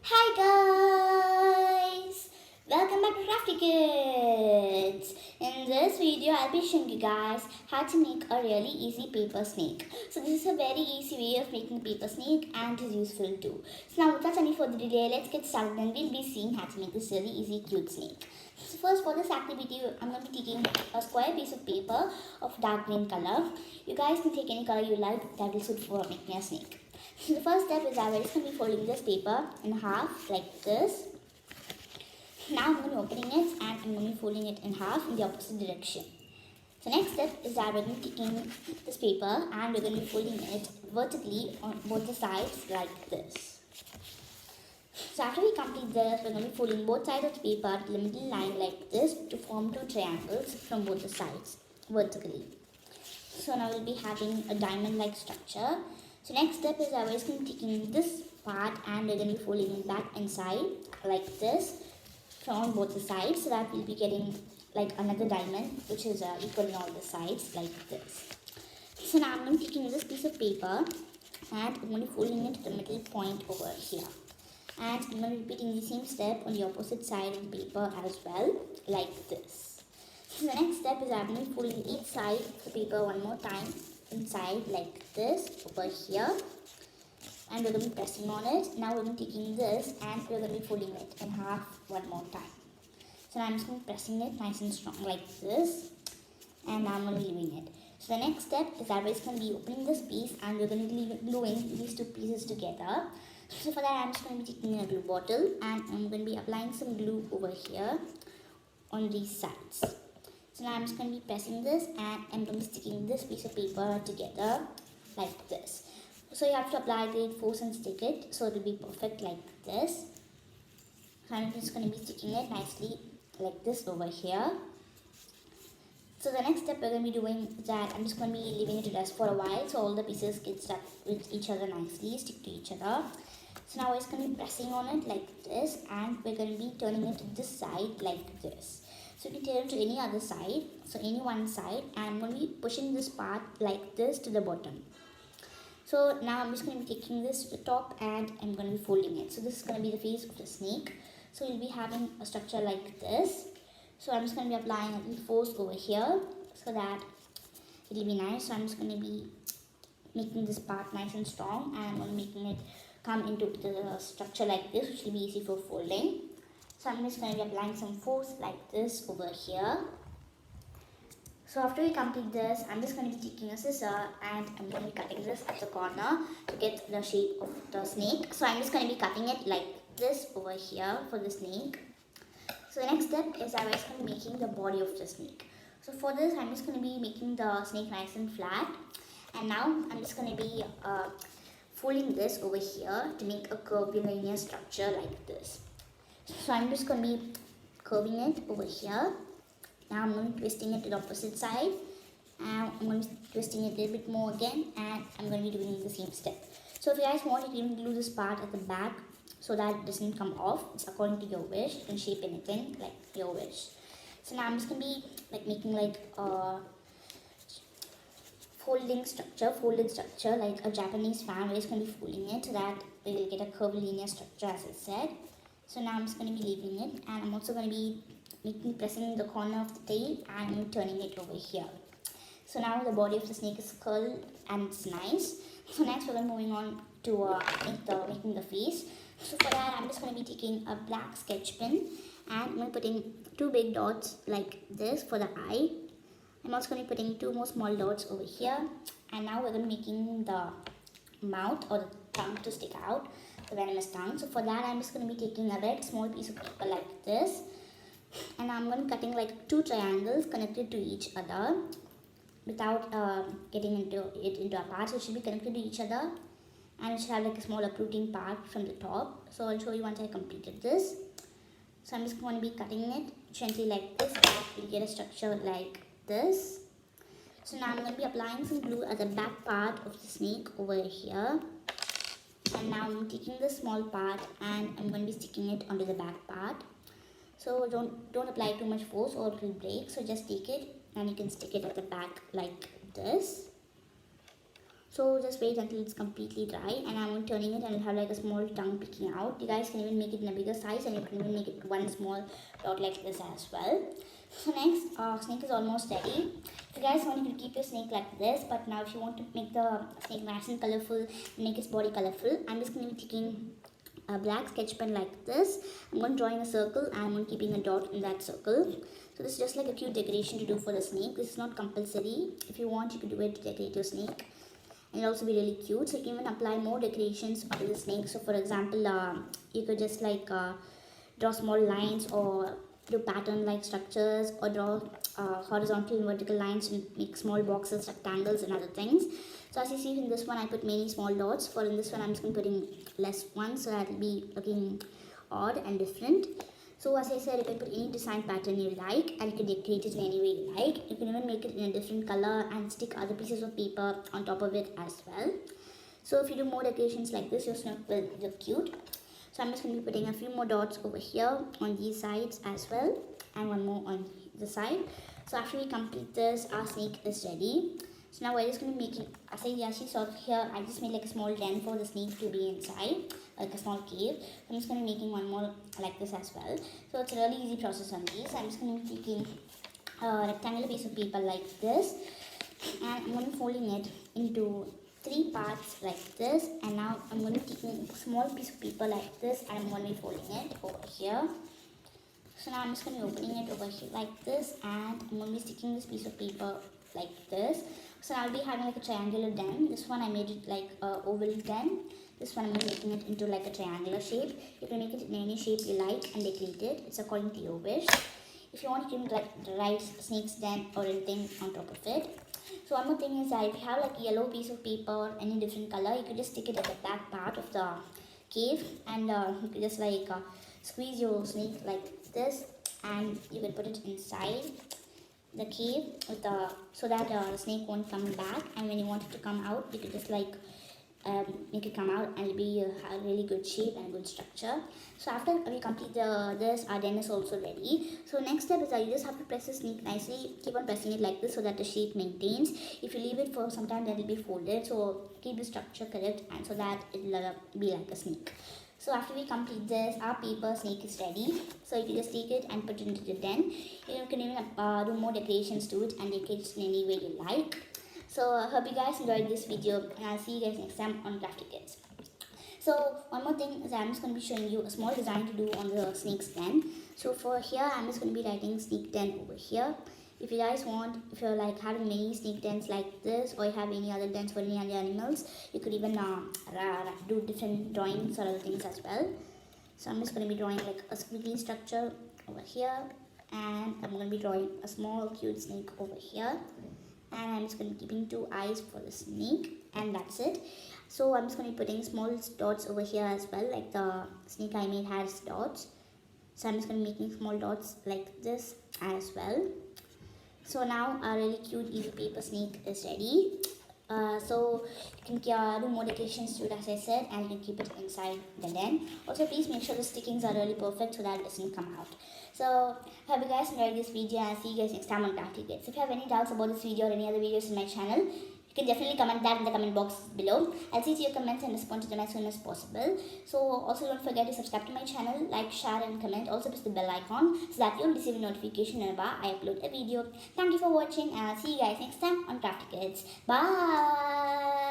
Hi guys! Welcome back to Crafty Kids! In this video, I'll be showing you guys how to make a really easy paper snake. So this is a very easy way of making a paper snake and it is useful too. So now without any further delay, let's get started and we'll be seeing how to make this really easy cute snake. So first for this activity, I'm going to be taking a square piece of paper of dark green color. You guys can take any color you like that will suit for making a snake. So the first step is I'm just going to be folding this paper in half like this. Now I'm going to be opening it and I'm going to be folding it in half in the opposite direction. So next step is that we're going to be taking this paper and we're going to be folding it vertically on both the sides like this. So after we complete this, we're going to be folding both sides of the paper to the middle line like this to form two triangles from both the sides vertically. So now we'll be having a diamond-like structure. So next step is I'm just going to be taking this part and we're going to be folding it back inside like this from both the sides, so that we'll be getting like another diamond which is equal on all the sides like this. So now I'm going to be taking this piece of paper and I'm going to be folding it to the middle point over here. And I'm going to be repeating the same step on the opposite side of the paper as well like this. So the next step is I'm going to be folding each side of the paper one more time inside like this over here, and we're going to be pressing on it. Now we're going to be taking this and we're going to be folding it in half one more time. So now I'm just going to be pressing it nice and strong like this, and now I'm going to be leaving it. So the next step is that we're just going to be opening this piece and we're going to be gluing these two pieces together. So for that I'm just going to be taking a glue bottle and I'm going to be applying some glue over here on these sides. So now I'm just going to be pressing this and I'm going to be sticking this piece of paper together like this. So you have to apply great force and stick it so it will be perfect like this. So I'm just going to be sticking it nicely like this over here. So the next step we're going to be doing is that I'm just going to be leaving it to rest for a while so all the pieces get stuck with each other nicely, stick to each other. So now we're just going to be pressing on it like this and we're going to be turning it to this side like this. So you can turn it to any other side, so any one side, and I'm going to be pushing this part like this to the bottom. So now I'm just going to be taking this to the top and I'm going to be folding it. So this is going to be the face of the snake. So you'll be having a structure like this. So I'm just going to be applying a little force over here so that it will be nice. So I'm just going to be making this part nice and strong and I'm going to be making it come into the structure like this, which will be easy for folding. So I'm just going to be applying some force like this over here. So after we complete this, I'm just going to be taking a scissor and I'm going to be cutting this at the corner to get the shape of the snake. So I'm just going to be cutting it like this over here for the snake. So the next step is I'm just going to be making the body of the snake. So for this, I'm just going to be making the snake nice and flat. And now I'm just going to be folding this over here to make a curvilinear structure like this. So I'm just going to be curving it over here. Now I'm going to be twisting it to the opposite side. And I'm going to be twisting it a little bit more again. And I'm going to be doing the same step. So if you guys want, you can glue this part at the back so that it doesn't come off. It's according to your wish. You can shape anything like your wish. So now I'm just going to be like making like a folded structure like a Japanese fan. We're just going to be folding it so that we will get a curvilinear structure as I said. So now I'm just going to be leaving it and I'm also going to be pressing the corner of the tail and I'm turning it over here. So now the body of the snake is curled and it's nice. So next we're moving on to making the face. So for that I'm just going to be taking a black sketch pen and I'm going to be putting two big dots like this for the eye. I'm also going to be putting two more small dots over here. And now we're going to be making the mouth or the tongue to stick out, the venomous tongue. So for that I'm just going to be taking a red small piece of paper like this. And I'm going to be cutting like two triangles connected to each other without getting into a part. So it should be connected to each other and it should have like a small uprooting part from the top. So I'll show you once I completed this. So I'm just going to be cutting it gently like this. We'll get a structure like this. So now I'm going to be applying some glue at the back part of the snake over here. And now I'm taking this small part and I'm going to be sticking it onto the back part. So don't apply too much force or it will break. So just take it and you can stick it at the back like this. So just wait until it's completely dry, and I'm turning it and it'll have like a small tongue picking out. You guys can even make it in a bigger size, and you can even make it one small dot like this as well. So next, snake is almost ready. If you guys want, you can keep your snake like this, but now if you want to make the snake nice and colorful, make its body colorful, I'm just going to be taking a black sketch pen like this. I'm going to draw in a circle, and I'm going to keeping a dot in that circle. So this is just like a cute decoration to do for the snake. This is not compulsory. If you want, you can do it to decorate your snake. And it'll also be really cute. So you can even apply more decorations to the snake. So for example, you could just like draw small lines, or do pattern like structures, or draw horizontal and vertical lines and make small boxes, rectangles and other things. So as you see in this one, I put many small dots. For in this one, I'm just going to put in less ones, so that it'll be looking odd and different. So as I said, you can put any design pattern you like, and you can decorate it in any way you like. You can even make it in a different color and stick other pieces of paper on top of it as well. So if you do more decorations like this, your snake will look cute. So I'm just going to be putting a few more dots over here on these sides as well, and one more on the side. So after we complete this, our snake is ready. So now we're just going to be making, as you saw here, I just made like a small den for the snake to be inside, like a small cave. So I'm just going to be making one more like this as well. So it's a really easy process on these. I'm just going to be taking a rectangular piece of paper like this, and I'm going to be folding it into 3 parts like this. And now I'm going to be taking a small piece of paper like this, and I'm going to be folding it over here. So now I'm just going to be opening it over here like this, and I'm going to be sticking this piece of paper like this. So I'll be having like a triangular den. This one I made it like a oval den. This one I'm making it into like a triangular shape. You can make it in any shape you like and decorate it. It's according to your wish. If you want, you can like write snake's den or anything on top of it. So one more thing is that if you have like a yellow piece of paper or any different color, you could just stick it at the back part of the cave, and you could just like squeeze your snake like this, and you can put it inside the cave with the, so that the snake won't come back, and when you want it to come out, you could just like make it come out, and it'll be a really good shape and good structure. So after we complete this, our den is also ready. So next step is that you just have to press the snake nicely. Keep on pressing it like this so that the shape maintains. If you leave it for some time, then it'll be folded. So keep the structure correct, and so that it'll be like a snake. So after we complete this, our paper snake is ready. So you can just take it and put it into the den. You can even do more decorations to it and decorate it in any way you like. So I hope you guys enjoyed this video, and I'll see you guys next time on Crafty Kids. So one more thing is I'm just going to be showing you a small design to do on the snake's den. So for here, I'm just going to be writing snake den over here. If you guys want, if you're like having many snake dens like this, or you have any other dens for any other animals, you could even do different drawings or other things as well. So I'm just going to be drawing like a squiggly structure over here, and I'm going to be drawing a small cute snake over here, and I'm just going to be keeping 2 eyes for the snake, and that's it. So I'm just going to be putting small dots over here as well, like the snake I made has dots. So I'm just going to be making small dots like this as well. So now our really cute easy paper snake is ready. So you can do more decorations to it, as I said, and you can keep it inside the den. Also, please make sure the stickings are really perfect so that it doesn't come out. So hope you guys enjoyed this video, and I'll see you guys next time on Crafty Kids. If you have any doubts about this video or any other videos in my channel, you can definitely comment that in the comment box below. I'll see your comments and respond to them as soon as possible. So also don't forget to subscribe to my channel, like, share and comment. Also press the bell icon so that you'll receive a notification whenever I upload a video. Thank you for watching, and I'll see you guys next time on Crafty Kids. Bye!